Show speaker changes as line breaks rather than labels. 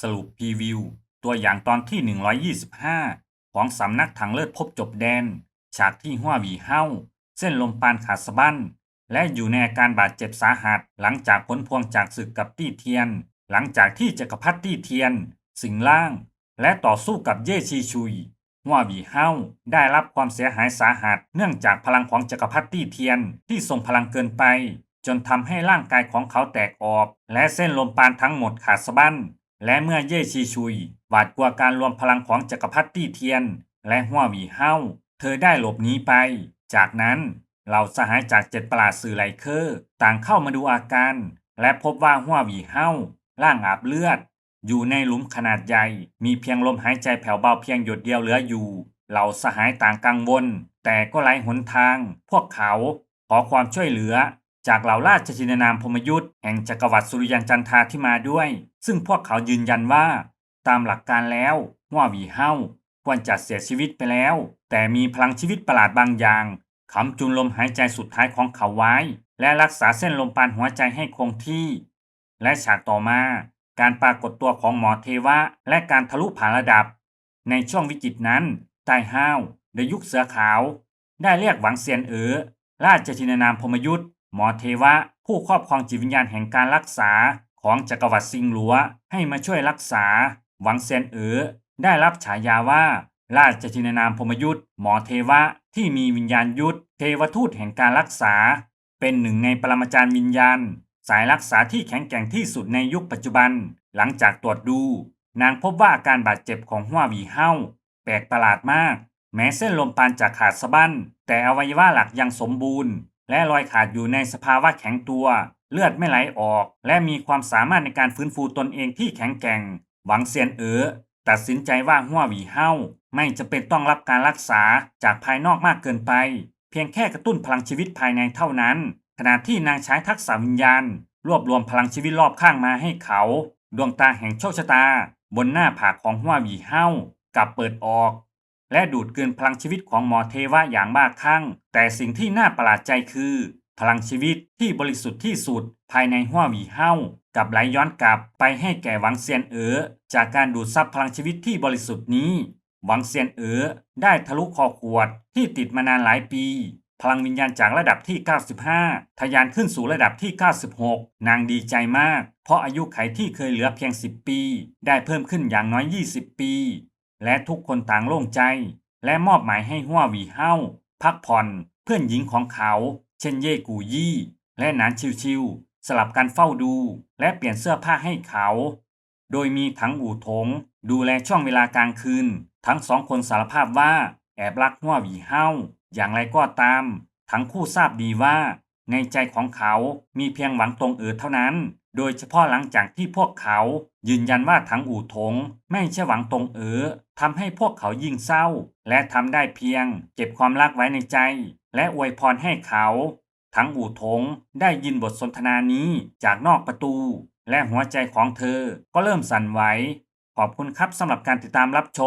สรุปพรีวิวตัวอย่างตอนที่ 125 ของสำนักถังเลิศพบจบแดนฉากที่ฮั่วหวีเฮาเส้นลมปานขาดสะบั้นและอยู่ในอาการบาดเจ็บสาหัสหลังจากผลพวงจากศึกกับตี้เทียนหลังจากที่จักรพรรดิตี้เทียนสิงร่างและต่อสู้กับเย่ชีชุยฮั่วหวีเฮาได้รับความเสียหายสาหัสเนื่องจากพลังของจักรพรรดิตี้เทียนที่ทรงพลังเกินไปจนทำให้ร่างกายของเขาแตกออกและเส้นลมปานทั้งหมดขาดสะบั้นและเมื่อเย่ชีชุยหวาดกลัวการรวมพลังของจักรพรรดิตี้เทียนและฮั่วหวีเฮาเธอได้หลบหนีไปจากนั้นเหล่าสหายจาก7ประหลาดสื่อไลเคอร์ต่างเข้ามาดูอาการและพบว่าฮั่วหวีเฮาร่างอาบเลือดอยู่ในหลุมขนาดใหญ่มีเพียงลมหายใจแผ่วเบาเพียงหยดเดียวเหลืออยู่เหล่าสหายต่างกังวลแต่ก็ไร้หนทางพวกเขาขอความช่วยเหลือจากเหล่าราชจินนามพรหมยุทธ์แห่งจักรวรรดิสุริยันจันทราที่มาด้วยซึ่งพวกเขายืนยันว่าตามหลักการแล้วฮั่วหวีเฮาควรจะเสียชีวิตไปแล้วแต่มีพลังชีวิตประหลาดบางอย่างค้ำจุนลมหายใจสุดท้ายของเขาไว้และรักษาเส้นลมปานหัวใจให้คงที่และฉากต่อมาการปรากฏตัวของหมอเทวะและการทะลุผ่านระดับในช่วงวิกฤตนั้นใต้ห้าวในยุคเสือขาวได้เรียกหวังเซียนราชจินนามพรหมยุทธ์หมอเทวะผู้ครอบครองจิตวิญญาณแห่งการรักษาของจักรวรรดิซิงหลัวให้มาช่วยรักษาหวังเซียนได้รับฉายาว่าราชจินนามพรหมยุทธ์หมอเทวะที่มีวิญญาณยุทธเทวทูตแห่งการรักษาเป็นหนึ่งในปรมาจารย์วิญญาณสายรักษาที่แข็งแกร่งที่สุดในยุคปัจจุบันหลังจากตรวจดูนางพบว่าอาการบาดเจ็บของฮั่วหวีเฮาแปลกประหลาดมากแม้เส้นลมปานจะขาดสะบั้นแต่อวัยวะหลักยังสมบูรณ์และรอยขาดอยู่ในสภาวะแข็งตัวเลือดไม่ไหลออกและมีความสามารถในการฟื้นฟูตนเองที่แข็งแกร่งหวังเซียนตัดสินใจว่าฮั่วหวีเฮาไม่จำเป็นต้องรับการรักษาจากภายนอกมากเกินไปเพียงแค่กระตุ้นพลังชีวิตภายในเท่านั้นขณะที่นางใช้ทักษะวิญญาณรวบรวมพลังชีวิตรอบข้างมาให้เขาดวงตาแห่งโชคชะตาบนหน้าผากของฮั่วหวีเฮากลับเปิดออกและดูดกลืนพลังชีวิตของหมอเทวะอย่างบ้าคลั่งแต่สิ่งที่น่าประหลาดใจคือพลังชีวิตที่บริสุทธิ์ที่สุดภายในฮั่วหวีเฮากลับไหลย้อนกลับไปให้แก่หวังเซียนจากการดูดซับพลังชีวิตที่บริสุทธิ์นี้หวังเซียนได้ทะลุคอขวดที่ติดมานานหลายปีพลังวิญญาณจากระดับที่95ทะยานขึ้นสู่ระดับที่96นางดีใจมากเพราะอายุไขที่เคยเหลือเพียง10ปีได้เพิ่มขึ้นอย่างน้อย20ปีและทุกคนต่างโล่งใจและมอบหมายให้ฮั่วหวีเฮาพักผ่อนเพื่อนหญิงของเขาเช่นเย่กูยี่และหนานชิวๆสลับกันเฝ้าดูและเปลี่ยนเสื้อผ้าให้เขาโดยมีถังอู่ถงดูแลช่วงเวลากลางคืนทั้งสองคนสารภาพว่าแอบรักฮั่วหวีเฮาอย่างไรก็ตามทั้งคู่ทราบดีว่าในใจของเขามีเพียงหวังตงเท่านั้นโดยเฉพาะหลังจากที่พวกเขายืนยันว่าทั้งอู่ถงไม่ใช่หวังตงทำให้พวกเขายิ่งเศร้าและทำได้เพียงเก็บความรักไว้ในใจและอวยพรให้เขาทั้งอู่ถงได้ยินบทสนทนานี้จากนอกประตูและหัวใจของเธอก็เริ่มสั่นไหวขอบคุณครับสำหรับการติดตามรับชม